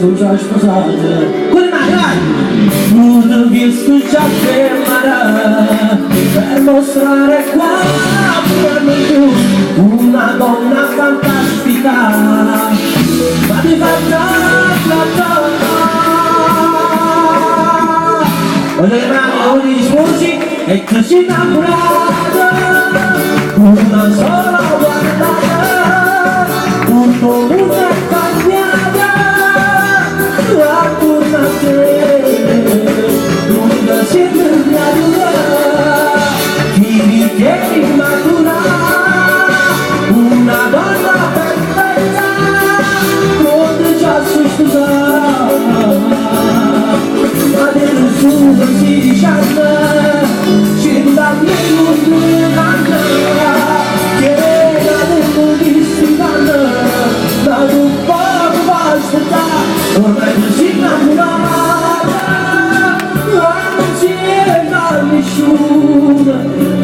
sono già sposate. Con le mani, vai! Non visto già fermare per mostrare quanto più una donna fantastica, ma mi fa con le mani con gli sposi e che si innamorata, una sola guardata, tutto mondo è cambiata, attorno a te, l'unica sempre mi adora, ti ritieni immatura, una donna perfetta, pronta già su sposata. Ma delusione si diciamo, ci dà meno di un'anno, che la devo disfruttare, ma non posso aspettare, ormai non si innamorata, ma non si è da nessuno.